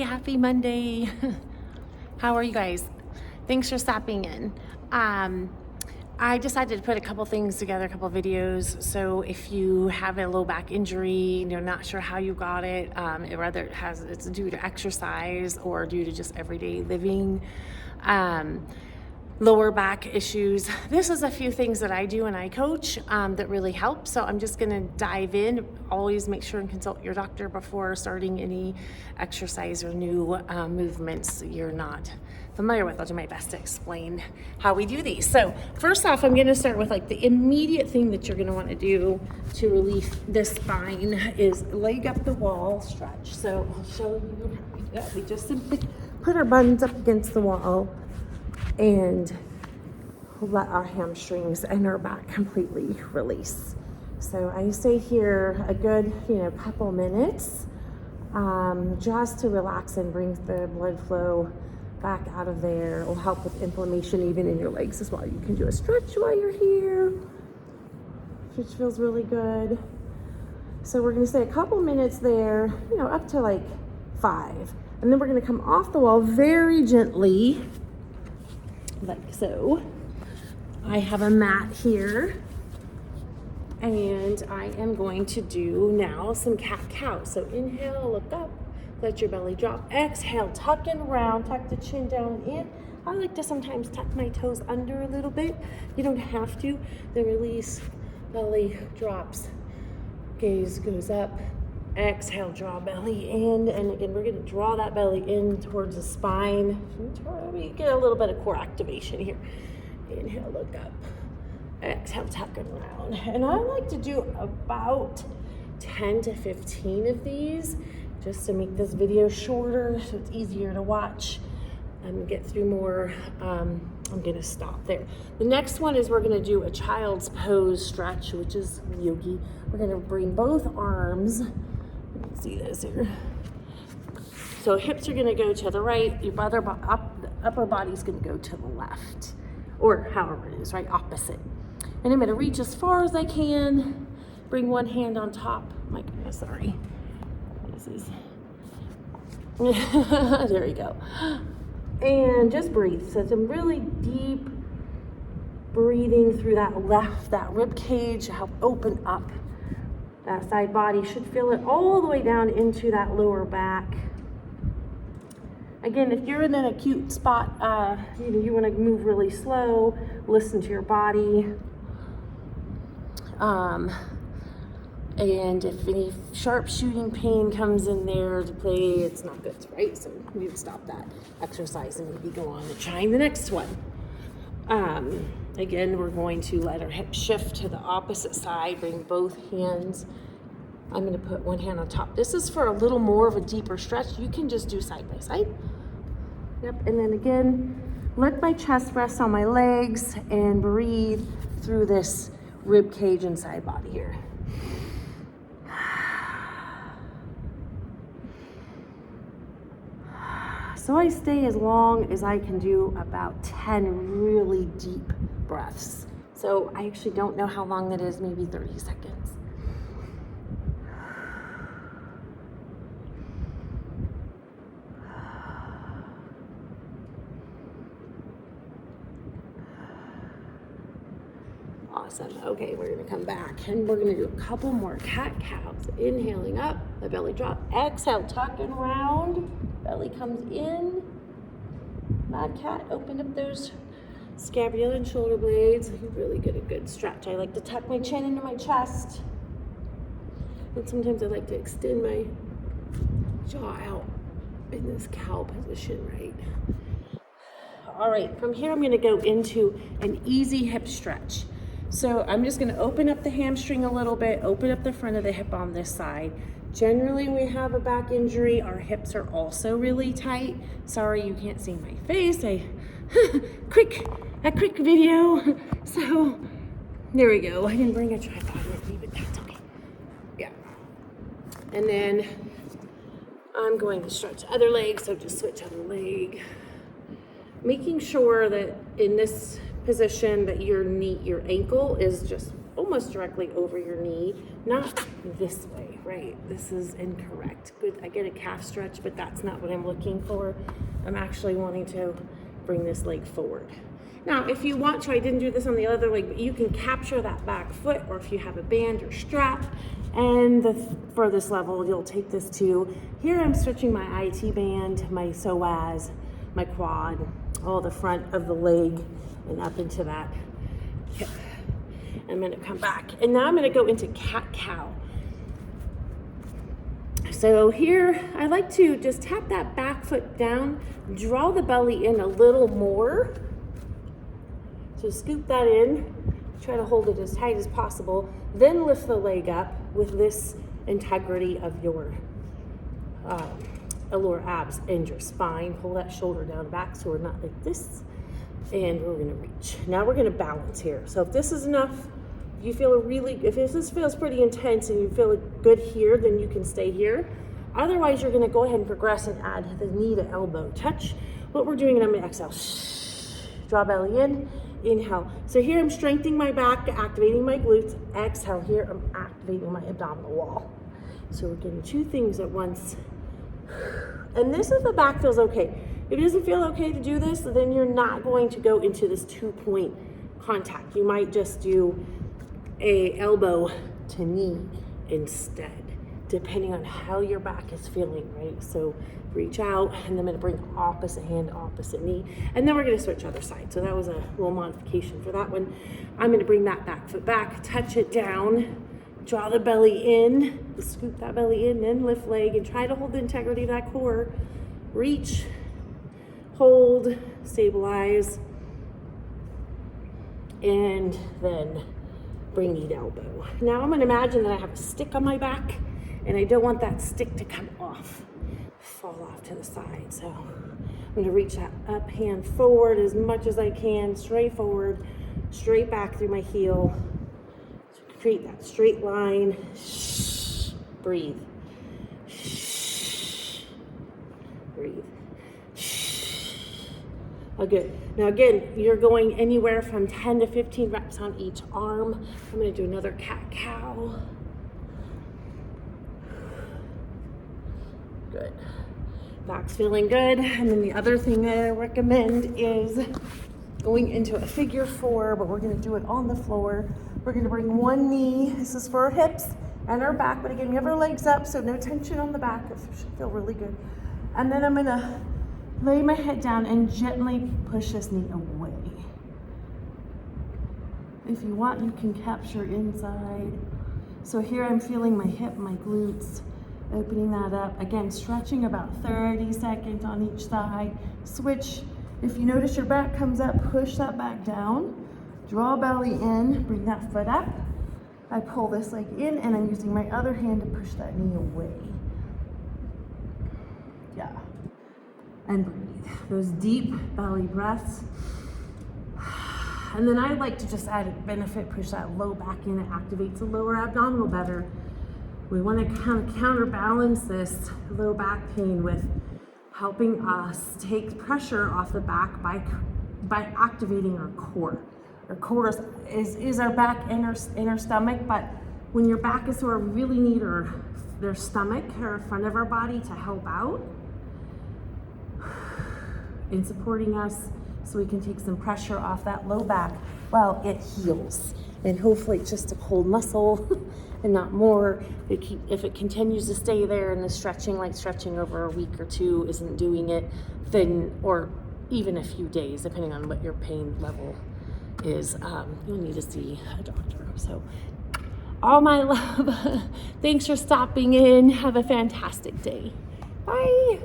Happy Monday. How are you guys? Thanks for stopping in. I decided to put a couple things together, a couple videos. So if you have a low back injury, you're not sure how you got it, whether it's due to exercise or due to just everyday living, lower back issues. This is a few things that I do and I coach that really help. So I'm just gonna dive in. Always make sure and consult your doctor before starting any exercise or new movements you're not familiar with. I'll do my best to explain how we do these. So first off, I'm gonna start with like the immediate thing that you're gonna wanna do to relieve the spine is leg up the wall stretch. So I'll show you how we do that. We just simply put our buns up against the wall and let our hamstrings and our back completely release. So I stay here a good, couple minutes just to relax and bring the blood flow back out of there. It will help with inflammation even in your legs as well. You can do a stretch while you're here, which feels really good. So we're gonna stay a couple minutes there, up to like 5. And then we're gonna come off the wall very gently, like so. I have a mat here and I am going to do now some cat-cow. So inhale, look up, let your belly drop. Exhale, tuck and round, tuck the chin down and in. I like to sometimes tuck my toes under a little bit. You don't have to. Then release, belly drops, gaze goes up. Exhale, draw belly in, and again, we're gonna draw that belly in towards the spine. We get a little bit of core activation here. Inhale, look up. Exhale, tuck and round. And I like to do about 10 to 15 of these, just to make this video shorter, so it's easier to watch and get through more. I'm gonna stop there. The next one is we're gonna do a child's pose stretch, which is yogi. We're gonna bring both arms. You can see this here. So hips are gonna go to the right, your upper body's gonna go to the left, or however it is, right, opposite. And I'm gonna reach as far as I can, bring one hand on top. My goodness, sorry. This is, there you go. And just breathe. So some really deep breathing through that rib cage, help open up that side body. You should feel it all the way down into that lower back. Again, if you're in an acute spot, you want to move really slow, listen to your body. And if any sharp shooting pain comes in there to play, it's not good, right? So we would stop that exercise and maybe go on to trying the next one. Again, we're going to let our hips shift to the opposite side, bring both hands. I'm gonna put one hand on top. This is for a little more of a deeper stretch. You can just do side by side. Yep, and then again, let my chest rest on my legs and breathe through this rib cage and side body here. So I stay as long as I can do, about 10 really deep breaths. So I actually don't know how long that is, maybe 30 seconds. Awesome. Okay, we're gonna come back and we're gonna do a couple more cat-cows. Inhaling up, the belly drop. Exhale, tuck and round. Belly comes in. Mad cat, open up those scapula and shoulder blades. You really get a good stretch. I like to tuck my chin into my chest. And sometimes I like to extend my jaw out in this cow position, right? All right, from here I'm gonna go into an easy hip stretch. So I'm just gonna open up the hamstring a little bit, open up the front of the hip on this side. Generally, when we have a back injury, our hips are also really tight. Sorry, you can't see my face. A quick video. So there we go. I didn't bring a tripod with me, but that's okay. Yeah. And then I'm going to stretch the other leg, so just switch other leg. Making sure that in this position that your ankle is just almost directly over your knee, not this way, right? This is incorrect. Good, I get a calf stretch, but that's not what I'm looking for. I'm actually wanting to bring this leg forward. Now, if you want to, I didn't do this on the other leg, but you can capture that back foot, or if you have a band or strap, and the furthest level, you'll take this to, here I'm stretching my IT band, my psoas, my quad, all the front of the leg, and up into that hip. I'm gonna come back, and now I'm gonna go into cat-cow. So here, I like to just tap that back foot down, draw the belly in a little more. So scoop that in, try to hold it as tight as possible, then lift the leg up with this integrity of your lower abs and your spine. Pull that shoulder down back so we're not like this, and we're gonna reach. Now we're gonna balance here. So if this is enough, you feel if this feels pretty intense and you feel good here, then you can stay here. Otherwise, you're gonna go ahead and progress and add the knee to elbow touch. What we're doing, and I'm gonna exhale. Draw belly in, inhale. So here I'm strengthening my back, activating my glutes. Exhale, here I'm activating my abdominal wall. So we're getting two things at once. And this if the back feels okay. If it doesn't feel okay to do this, then you're not going to go into this 2-point contact. You might just do a elbow to knee instead, depending on how your back is feeling, right? So reach out, and then I'm gonna bring opposite hand, opposite knee, and then we're gonna switch other side. So that was a little modification for that one. I'm gonna bring that back foot back, touch it down, draw the belly in, scoop that belly in, then lift leg, and try to hold the integrity of that core. Reach, hold, stabilize, and then bring knee to elbow. Now I'm gonna imagine that I have a stick on my back, and I don't want that stick to come off, fall off to the side. So I'm gonna reach that up, hand forward as much as I can, straight forward, straight back through my heel. So create that straight line. Breathe. Breathe. Oh, good. Now again, you're going anywhere from 10 to 15 reps on each arm. I'm gonna do another cat-cow. Good. Back's feeling good. And then the other thing that I recommend is going into a figure 4, but we're gonna do it on the floor. We're gonna bring one knee, this is for our hips and our back, but again, we have our legs up, so no tension on the back. It should feel really good. And then I'm gonna lay my head down and gently push this knee away. If you want, you can capture inside. So here I'm feeling my hip, my glutes, opening that up. Again, stretching about 30 seconds on each side. Switch. If you notice your back comes up, push that back down. Draw belly in, bring that foot up. I pull this leg in, and I'm using my other hand to push that knee away. Yeah. And breathe. Those deep belly breaths. And then I like to just add a benefit, push that low back in. It activates the lower abdominal better. We want to kind of counterbalance this low back pain with helping us take pressure off the back by activating our core. Our core is our back and our stomach, but when your back is sore, we really need their stomach or front of our body to help out in supporting us, so we can take some pressure off that low back while it heals. And hopefully it's just a cold muscle and not more. If it continues to stay there and the stretching, like stretching over a week or two isn't doing it, then, or even a few days, depending on what your pain level is, you'll need to see a doctor. So all my love. Thanks for stopping in. Have a fantastic day. Bye.